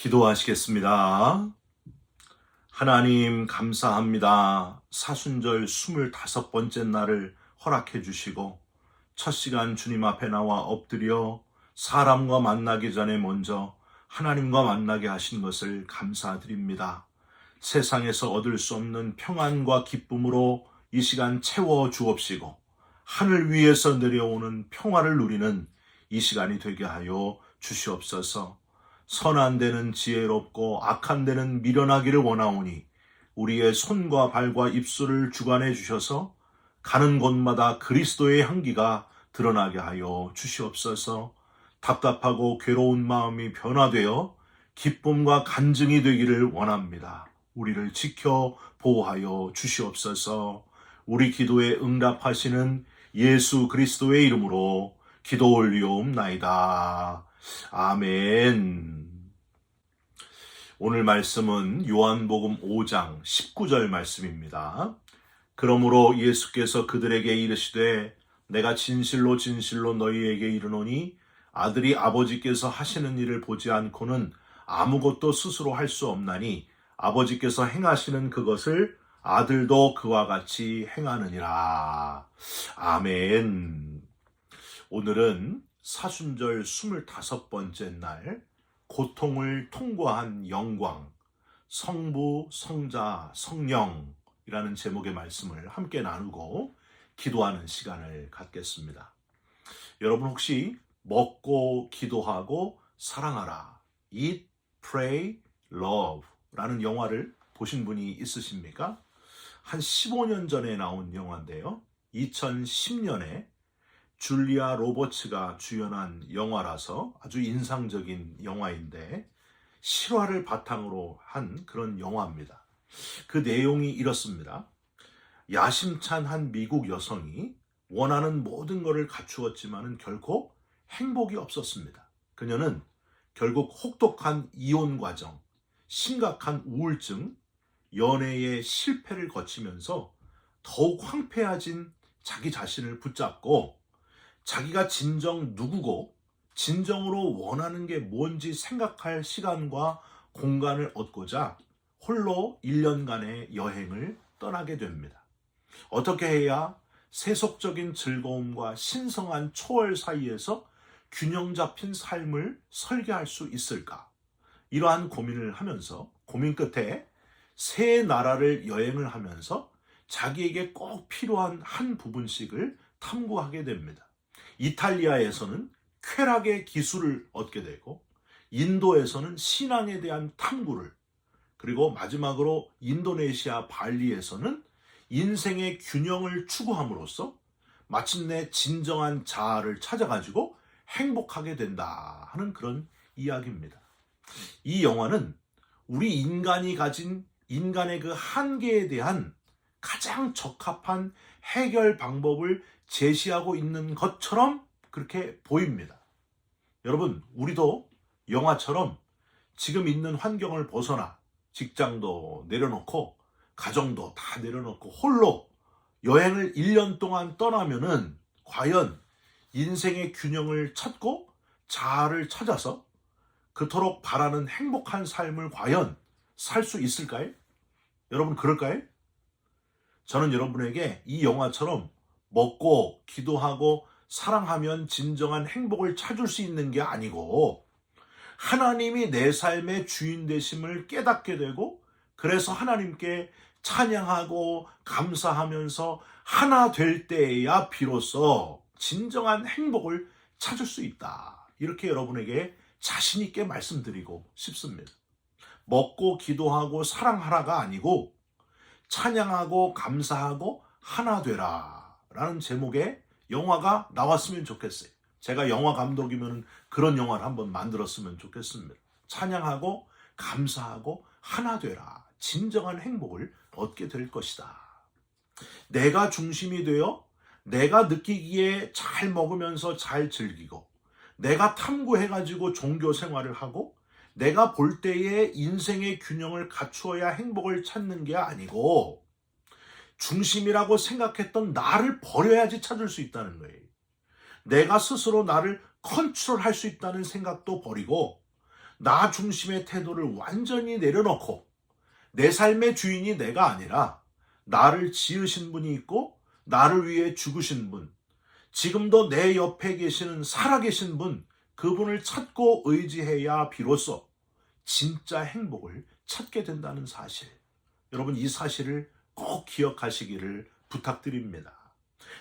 기도하시겠습니다. 하나님 감사합니다. 사순절 25번째 날을 허락해 주시고 첫 시간 주님 앞에 나와 엎드려 사람과 만나기 전에 먼저 하나님과 만나게 하신 것을 감사드립니다. 세상에서 얻을 수 없는 평안과 기쁨으로 이 시간 채워 주옵시고 하늘 위에서 내려오는 평화를 누리는 이 시간이 되게 하여 주시옵소서. 선한 데는 지혜롭고 악한 데는 미련하기를 원하오니 우리의 손과 발과 입술을 주관해 주셔서 가는 곳마다 그리스도의 향기가 드러나게 하여 주시옵소서. 답답하고 괴로운 마음이 변화되어 기쁨과 간증이 되기를 원합니다. 우리를 지켜 보호하여 주시옵소서. 우리 기도에 응답하시는 예수 그리스도의 이름으로 기도 올리옵나이다. 아멘. 오늘 말씀은 요한복음 5장 19절 말씀입니다. 그러므로 예수께서 그들에게 이르시되 내가 진실로 진실로 너희에게 이르노니 아들이 아버지께서 하시는 일을 보지 않고는 아무것도 스스로 할 수 없나니 아버지께서 행하시는 그것을 아들도 그와 같이 행하느니라. 아멘. 오늘은 사순절 25번째 날 고통을 통과한 영광, 성부, 성자, 성령이라는 제목의 말씀을 함께 나누고 기도하는 시간을 갖겠습니다. 여러분 혹시 먹고 기도하고 사랑하라, Eat, Pray, Love 라는 영화를 보신 분이 있으십니까? 한 15년 전에 나온 영화인데요. 2010년에 줄리아 로버츠가 주연한 영화라서 아주 인상적인 영화인데 실화를 바탕으로 한 그런 영화입니다. 그 내용이 이렇습니다. 야심찬 한 미국 여성이 원하는 모든 것을 갖추었지만 결코 행복이 없었습니다. 그녀는 결국 혹독한 이혼 과정, 심각한 우울증, 연애의 실패를 거치면서 더욱 황폐해진 자기 자신을 붙잡고 자기가 진정 누구고 진정으로 원하는 게 뭔지 생각할 시간과 공간을 얻고자 홀로 1년간의 여행을 떠나게 됩니다. 어떻게 해야 세속적인 즐거움과 신성한 초월 사이에서 균형 잡힌 삶을 설계할 수 있을까? 이러한 고민을 하면서 고민 끝에 세 나라를 여행을 하면서 자기에게 꼭 필요한 한 부분씩을 탐구하게 됩니다. 이탈리아에서는 쾌락의 기술을 얻게 되고 인도에서는 신앙에 대한 탐구를, 그리고 마지막으로 인도네시아 발리에서는 인생의 균형을 추구함으로써 마침내 진정한 자아를 찾아가지고 행복하게 된다 하는 그런 이야기입니다. 이 영화는 우리 인간이 가진 인간의 그 한계에 대한 가장 적합한 해결 방법을 제시하고 있는 것처럼 그렇게 보입니다. 여러분, 우리도 영화처럼 지금 있는 환경을 벗어나 직장도 내려놓고 가정도 다 내려놓고 홀로 여행을 1년 동안 떠나면은 과연 인생의 균형을 찾고 자아를 찾아서 그토록 바라는 행복한 삶을 과연 살 수 있을까요? 여러분 그럴까요? 저는 여러분에게 이 영화처럼 먹고 기도하고 사랑하면 진정한 행복을 찾을 수 있는 게 아니고 하나님이 내 삶의 주인 되심을 깨닫게 되고 그래서 하나님께 찬양하고 감사하면서 하나 될 때에야 비로소 진정한 행복을 찾을 수 있다. 이렇게 여러분에게 자신 있게 말씀드리고 싶습니다. 먹고 기도하고 사랑하라가 아니고 찬양하고 감사하고 하나 되라 라는 제목의 영화가 나왔으면 좋겠어요. 제가 영화 감독이면 그런 영화를 한번 만들었으면 좋겠습니다. 찬양하고 감사하고 하나 되라. 진정한 행복을 얻게 될 것이다. 내가 중심이 되어 내가 느끼기에 잘 먹으면서 잘 즐기고 내가 탐구해가지고 종교 생활을 하고 내가 볼 때에 인생의 균형을 갖추어야 행복을 찾는 게 아니고 중심이라고 생각했던 나를 버려야지 찾을 수 있다는 거예요. 내가 스스로 나를 컨트롤할 수 있다는 생각도 버리고 나 중심의 태도를 완전히 내려놓고 내 삶의 주인이 내가 아니라 나를 지으신 분이 있고 나를 위해 죽으신 분, 지금도 내 옆에 계시는 살아계신 분, 그분을 찾고 의지해야 비로소 진짜 행복을 찾게 된다는 사실. 여러분, 이 사실을 꼭 기억하시기를 부탁드립니다.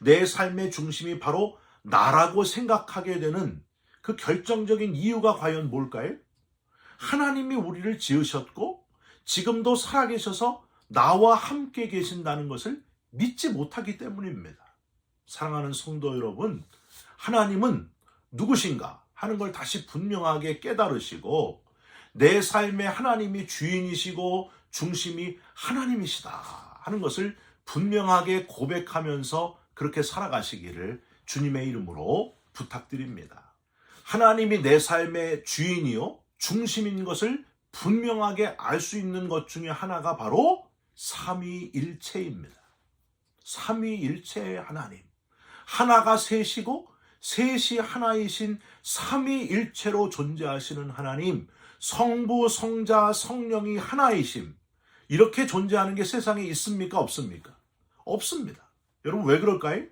내 삶의 중심이 바로 나라고 생각하게 되는 그 결정적인 이유가 과연 뭘까요? 하나님이 우리를 지으셨고 지금도 살아계셔서 나와 함께 계신다는 것을 믿지 못하기 때문입니다. 사랑하는 성도 여러분, 하나님은 누구신가 하는 걸 다시 분명하게 깨달으시고 내 삶의 하나님이 주인이시고 중심이 하나님이시다 하는 것을 분명하게 고백하면서 그렇게 살아가시기를 주님의 이름으로 부탁드립니다. 하나님이 내 삶의 주인이요 중심인 것을 분명하게 알 수 있는 것 중에 하나가 바로 삼위일체입니다. 삼위일체의 하나님, 하나가 셋이고 셋이 하나이신 삼위일체로 존재하시는 하나님, 성부, 성자, 성령이 하나이심, 이렇게 존재하는 게 세상에 있습니까? 없습니까? 없습니다. 여러분, 왜 그럴까요?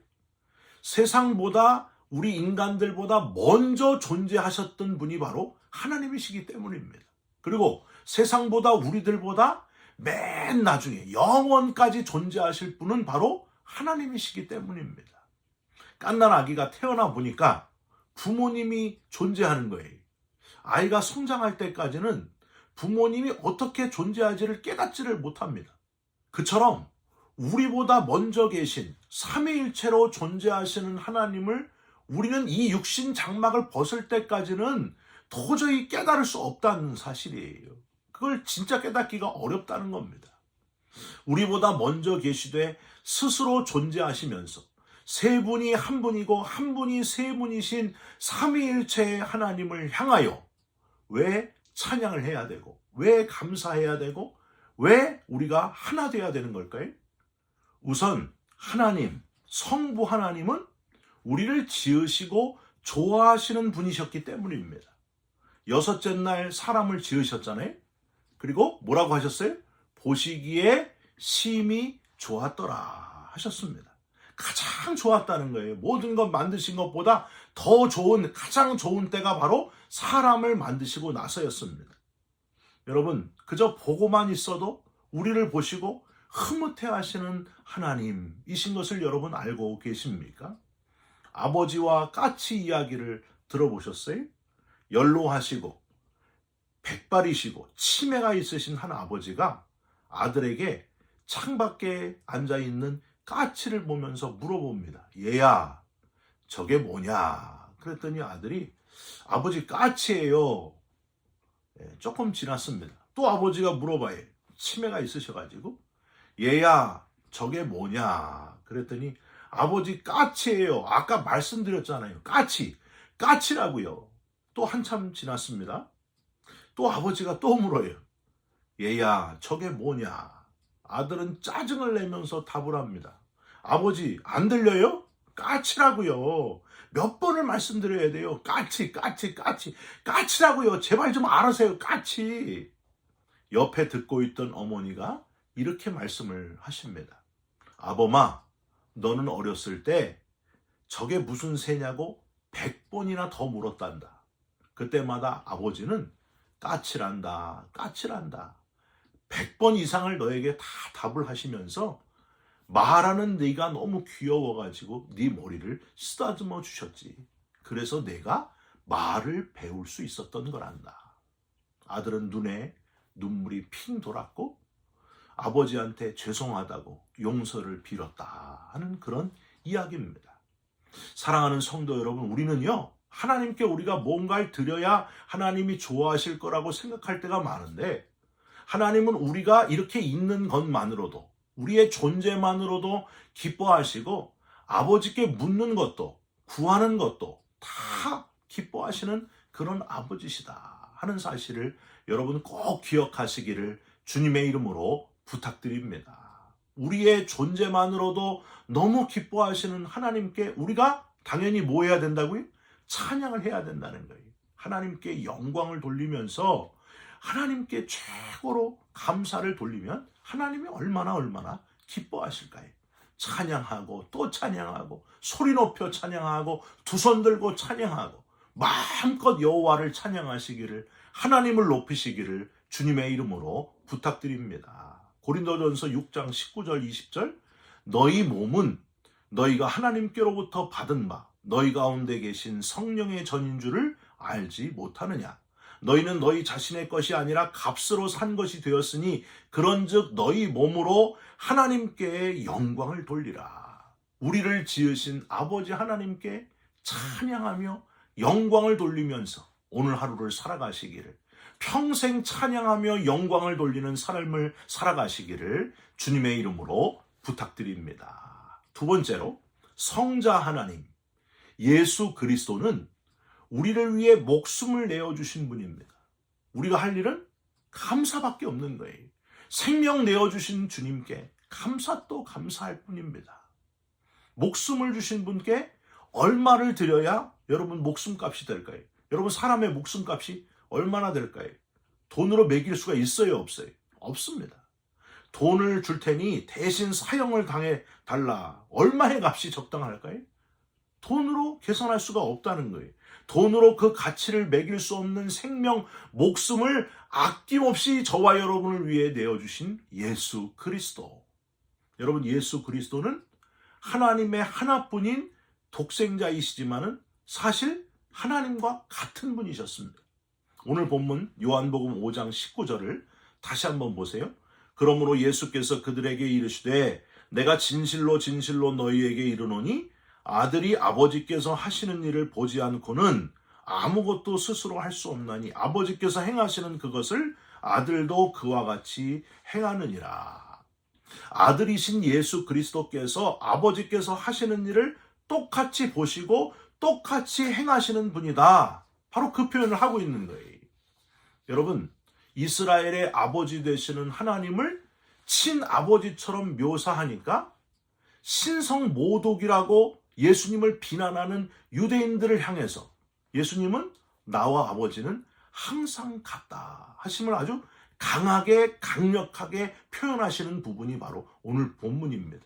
세상보다 우리 인간들보다 먼저 존재하셨던 분이 바로 하나님이시기 때문입니다. 그리고 세상보다 우리들보다 맨 나중에 영원까지 존재하실 분은 바로 하나님이시기 때문입니다. 갓난 아기가 태어나 보니까 부모님이 존재하는 거예요. 아이가 성장할 때까지는 부모님이 어떻게 존재하지를 깨닫지를 못합니다. 그처럼 우리보다 먼저 계신 삼위일체로 존재하시는 하나님을 우리는 이 육신 장막을 벗을 때까지는 도저히 깨달을 수 없다는 사실이에요. 그걸 진짜 깨닫기가 어렵다는 겁니다. 우리보다 먼저 계시되 스스로 존재하시면서 세 분이 한 분이고 한 분이 세 분이신 삼위일체의 하나님을 향하여 왜 찬양을 해야 되고 왜 감사해야 되고 왜 우리가 하나 돼야 되는 걸까요? 우선 하나님, 성부 하나님은 우리를 지으시고 좋아하시는 분이셨기 때문입니다. 여섯째 날 사람을 지으셨잖아요. 그리고 뭐라고 하셨어요? 보시기에 심히 좋았더라 하셨습니다. 가장 좋았다는 거예요. 모든 것 만드신 것보다 더 좋은, 가장 좋은 때가 바로 사람을 만드시고 나서였습니다. 여러분, 그저 보고만 있어도 우리를 보시고 흐뭇해 하시는 하나님이신 것을 여러분 알고 계십니까? 아버지와 까치 이야기를 들어보셨어요? 연로하시고 백발이시고 치매가 있으신 한 아버지가 아들에게 창밖에 앉아있는 까치를 보면서 물어봅니다. 얘야, 저게 뭐냐? 그랬더니 아들이 아버지 까치예요. 조금 지났습니다. 또 아버지가 물어봐요. 치매가 있으셔가지고 얘야, 저게 뭐냐? 그랬더니 아버지 까치예요. 아까 말씀드렸잖아요. 까치라고요. 또 한참 지났습니다. 또 아버지가 또 물어요. 얘야, 저게 뭐냐? 아들은 짜증을 내면서 답을 합니다. 아버지, 안 들려요? 까치라고요. 몇 번을 말씀드려야 돼요. 까치라고요. 제발 좀 알아세요. 까치. 옆에 듣고 있던 어머니가 이렇게 말씀을 하십니다. 아범아, 너는 어렸을 때 저게 무슨 새냐고 100번이나 더 물었단다. 그때마다 아버지는 까칠한다. 100번 이상을 너에게 다 답을 하시면서 말하는 네가 너무 귀여워가지고 네 머리를 쓰다듬어 주셨지. 그래서 내가 말을 배울 수 있었던 거란다. 아들은 눈에 눈물이 핑 돌았고 아버지한테 죄송하다고 용서를 빌었다 하는 그런 이야기입니다. 사랑하는 성도 여러분, 우리는요, 하나님께 우리가 뭔가를 드려야 하나님이 좋아하실 거라고 생각할 때가 많은데, 하나님은 우리가 이렇게 있는 것만으로도, 우리의 존재만으로도 기뻐하시고 아버지께 묻는 것도 구하는 것도 다 기뻐하시는 그런 아버지시다 하는 사실을 여러분 꼭 기억하시기를 주님의 이름으로 부탁드립니다. 우리의 존재만으로도 너무 기뻐하시는 하나님께 우리가 당연히 뭐 해야 된다고요? 찬양을 해야 된다는 거예요. 하나님께 영광을 돌리면서 하나님께 최고로 감사를 돌리면 하나님이 얼마나 기뻐하실까요? 찬양하고 또 찬양하고 소리 높여 찬양하고 두 손 들고 찬양하고 마음껏 여호와를 찬양하시기를, 하나님을 높이시기를 주님의 이름으로 부탁드립니다. 고린도전서 6장 19절 20절, 너희 몸은 너희가 하나님께로부터 받은 바 너희 가운데 계신 성령의 전인 줄을 알지 못하느냐. 너희는 너희 자신의 것이 아니라 값으로 산 것이 되었으니 그런즉 너희 몸으로 하나님께 영광을 돌리라. 우리를 지으신 아버지 하나님께 찬양하며 영광을 돌리면서 오늘 하루를 살아가시기를, 평생 찬양하며 영광을 돌리는 삶을 살아가시기를 주님의 이름으로 부탁드립니다. 두 번째로, 성자 하나님 예수 그리스도는 우리를 위해 목숨을 내어주신 분입니다. 우리가 할 일은 감사밖에 없는 거예요. 생명 내어주신 주님께 감사 또 감사할 뿐입니다. 목숨을 주신 분께 얼마를 드려야 여러분 목숨값이 될까요? 여러분, 사람의 목숨값이 얼마나 될까요? 돈으로 매길 수가 있어요, 없어요? 없습니다. 돈을 줄 테니 대신 사형을 당해 달라. 얼마의 값이 적당할까요? 돈으로 계산할 수가 없다는 거예요. 돈으로 그 가치를 매길 수 없는 생명, 목숨을 아낌없이 저와 여러분을 위해 내어주신 예수 그리스도. 여러분, 예수 그리스도는 하나님의 하나뿐인 독생자이시지만은 사실 하나님과 같은 분이셨습니다. 오늘 본문 요한복음 5장 19절을 다시 한번 보세요. 그러므로 예수께서 그들에게 이르시되 내가 진실로 진실로 너희에게 이르노니 아들이 아버지께서 하시는 일을 보지 않고는 아무것도 스스로 할 수 없나니 아버지께서 행하시는 그것을 아들도 그와 같이 행하느니라. 아들이신 예수 그리스도께서 아버지께서 하시는 일을 똑같이 보시고 똑같이 행하시는 분이다. 바로 그 표현을 하고 있는 거예요. 여러분, 이스라엘의 아버지 되시는 하나님을 친아버지처럼 묘사하니까 신성 모독이라고 예수님을 비난하는 유대인들을 향해서 예수님은 나와 아버지는 항상 같다 하심을 아주 강하게 강력하게 표현하시는 부분이 바로 오늘 본문입니다.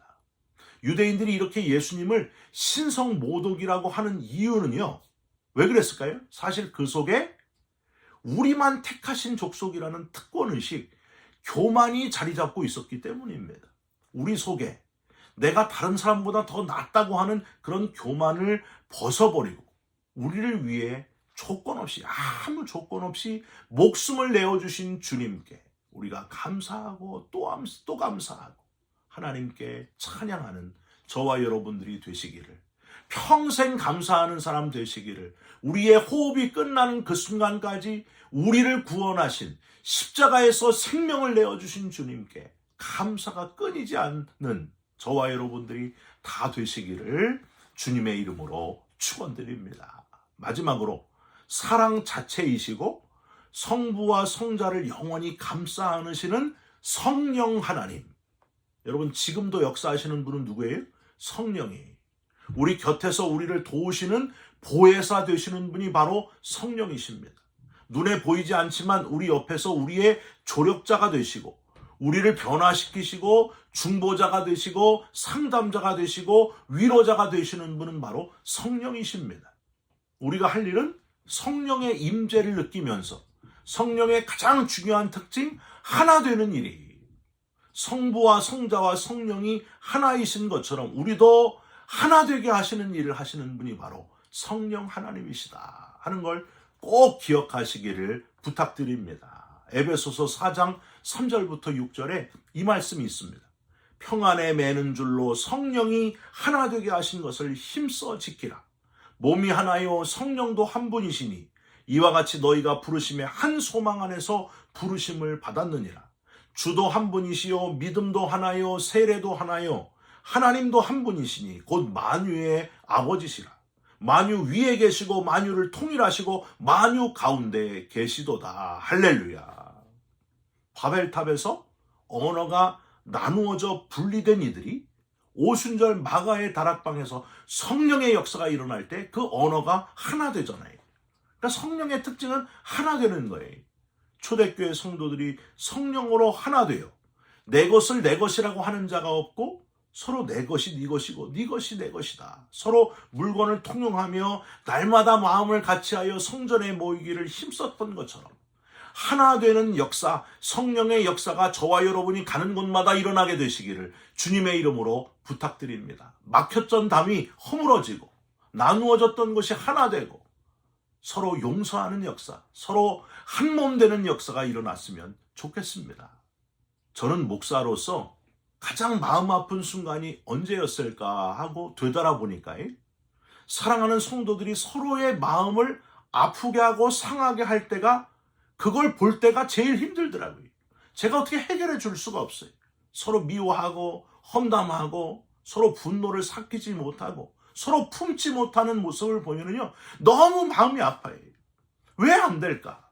유대인들이 이렇게 예수님을 신성 모독이라고 하는 이유는요, 왜 그랬을까요? 사실 그 속에 우리만 택하신 족속이라는 특권의식, 교만이 자리 잡고 있었기 때문입니다. 우리 속에 내가 다른 사람보다 더 낫다고 하는 그런 교만을 벗어버리고 우리를 위해 조건 없이, 아무 조건 없이 목숨을 내어주신 주님께 우리가 감사하고 또 감사하고 하나님께 찬양하는 저와 여러분들이 되시기를, 평생 감사하는 사람 되시기를, 우리의 호흡이 끝나는 그 순간까지 우리를 구원하신, 십자가에서 생명을 내어주신 주님께 감사가 끊이지 않는 저와 여러분들이 다 되시기를 주님의 이름으로 축원드립니다. 마지막으로, 사랑 자체이시고 성부와 성자를 영원히 감싸 안으시는 성령 하나님. 여러분, 지금도 역사하시는 분은 누구예요? 성령이. 우리 곁에서 우리를 도우시는 보혜사 되시는 분이 바로 성령이십니다. 눈에 보이지 않지만 우리 옆에서 우리의 조력자가 되시고 우리를 변화시키시고 중보자가 되시고 상담자가 되시고 위로자가 되시는 분은 바로 성령이십니다. 우리가 할 일은 성령의 임재를 느끼면서 성령의 가장 중요한 특징, 하나 되는 일이, 성부와 성자와 성령이 하나이신 것처럼 우리도 하나 되게 하시는 일을 하시는 분이 바로 성령 하나님이시다 하는 걸 꼭 기억하시기를 부탁드립니다. 에베소서 4장 3절부터 6절에 이 말씀이 있습니다. 평안에 매는 줄로 성령이 하나 되게 하신 것을 힘써 지키라. 몸이 하나요 성령도 한 분이시니 이와 같이 너희가 부르심의 한 소망 안에서 부르심을 받았느니라. 주도 한 분이시요 믿음도 하나요 세례도 하나요 하나님도 한 분이시니 곧 만유의 아버지시라. 만유 위에 계시고 만유를 통일하시고 만유 가운데 계시도다. 할렐루야. 바벨탑에서 언어가 나누어져 분리된 이들이 오순절 마가의 다락방에서 성령의 역사가 일어날 때 그 언어가 하나 되잖아요. 그러니까 성령의 특징은 하나 되는 거예요. 초대교회 성도들이 성령으로 하나 돼요. 내 것을 내 것이라고 하는 자가 없고 서로 내 것이 네 것이고 네 것이 내 것이다. 서로 물건을 통용하며 날마다 마음을 같이하여 성전에 모이기를 힘썼던 것처럼 하나 되는 역사, 성령의 역사가 저와 여러분이 가는 곳마다 일어나게 되시기를 주님의 이름으로 부탁드립니다. 막혔던 담이 허물어지고 나누어졌던 것이 하나 되고 서로 용서하는 역사, 서로 한 몸 되는 역사가 일어났으면 좋겠습니다. 저는 목사로서 가장 마음 아픈 순간이 언제였을까 하고 되돌아보니까 사랑하는 성도들이 서로의 마음을 아프게 하고 상하게 할 때가 그걸 볼 때가 제일 힘들더라고요. 제가 어떻게 해결해 줄 수가 없어요. 서로 미워하고 험담하고 서로 분노를 삭히지 못하고 서로 품지 못하는 모습을 보면요 너무 마음이 아파요. 왜 안 될까?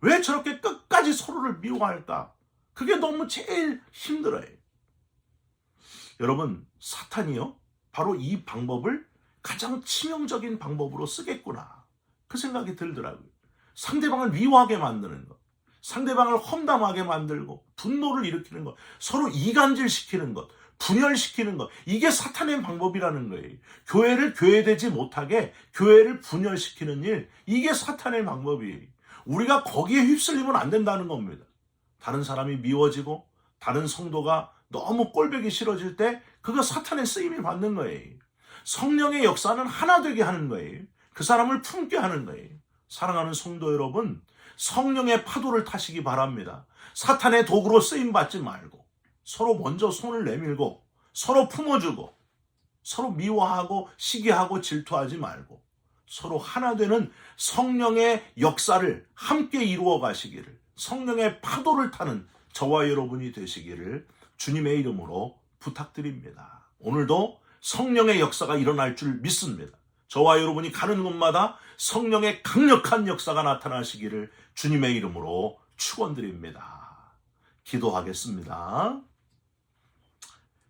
왜 저렇게 끝까지 서로를 미워할까? 그게 너무 제일 힘들어요. 여러분, 사탄이요 바로 이 방법을 가장 치명적인 방법으로 쓰겠구나 그 생각이 들더라고요. 상대방을 미워하게 만드는 것, 상대방을 험담하게 만들고 분노를 일으키는 것, 서로 이간질시키는 것, 분열시키는 것, 이게 사탄의 방법이라는 거예요. 교회를 교회되지 못하게 교회를 분열시키는 일, 이게 사탄의 방법이에요. 우리가 거기에 휩쓸리면 안 된다는 겁니다. 다른 사람이 미워지고 다른 성도가 너무 꼴보기 싫어질 때 그거 사탄의 쓰임을 받는 거예요. 성령의 역사는 하나 되게 하는 거예요. 그 사람을 품게 하는 거예요. 사랑하는 성도 여러분, 성령의 파도를 타시기 바랍니다. 사탄의 도구로 쓰임받지 말고 서로 먼저 손을 내밀고 서로 품어주고 서로 미워하고 시기하고 질투하지 말고 서로 하나 되는 성령의 역사를 함께 이루어 가시기를, 성령의 파도를 타는 저와 여러분이 되시기를 주님의 이름으로 부탁드립니다. 오늘도 성령의 역사가 일어날 줄 믿습니다. 저와 여러분이 가는 곳마다 성령의 강력한 역사가 나타나시기를 주님의 이름으로 축원드립니다. 기도하겠습니다.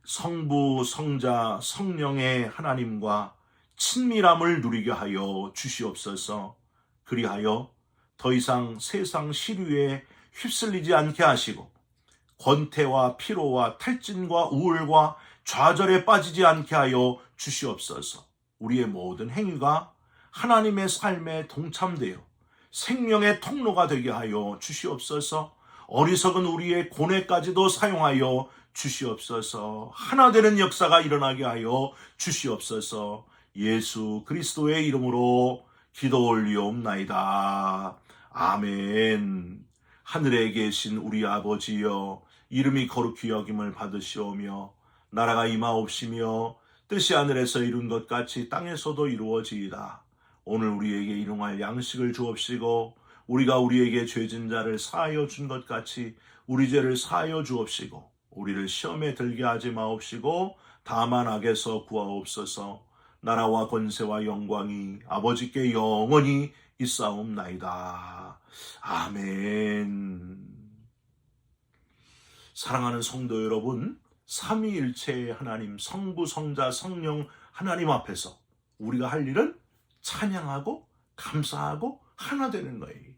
성부, 성자, 성령의 하나님과 친밀함을 누리게 하여 주시옵소서. 그리하여 더 이상 세상 시류에 휩쓸리지 않게 하시고 권태와 피로와 탈진과 우울과 좌절에 빠지지 않게 하여 주시옵소서. 우리의 모든 행위가 하나님의 삶에 동참되어 생명의 통로가 되게 하여 주시옵소서. 어리석은 우리의 고뇌까지도 사용하여 주시옵소서. 하나 되는 역사가 일어나게 하여 주시옵소서. 예수 그리스도의 이름으로 기도 올리옵나이다. 아멘. 하늘에 계신 우리 아버지여, 이름이 거룩히 여김을 받으시오며 나라가 임하옵시며 뜻이 하늘에서 이룬 것 같이 땅에서도 이루어지이다. 오늘 우리에게 일용할 양식을 주옵시고 우리가 우리에게 죄진 자를 사하여 준 것 같이 우리 죄를 사하여 주옵시고 우리를 시험에 들게 하지 마옵시고 다만 악에서 구하옵소서. 나라와 권세와 영광이 아버지께 영원히 있사옵나이다. 아멘. 사랑하는 성도 여러분, 삼위일체의 하나님, 성부, 성자, 성령 하나님 앞에서 우리가 할 일은 찬양하고 감사하고 하나 되는 거예요.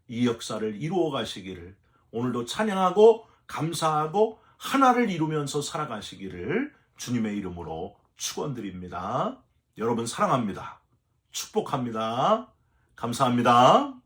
이 역사를 이루어 가시기를, 오늘도 찬양하고 감사하고 하나를 이루면서 살아가시기를 주님의 이름으로 축원드립니다. 여러분 사랑합니다. 축복합니다. 감사합니다.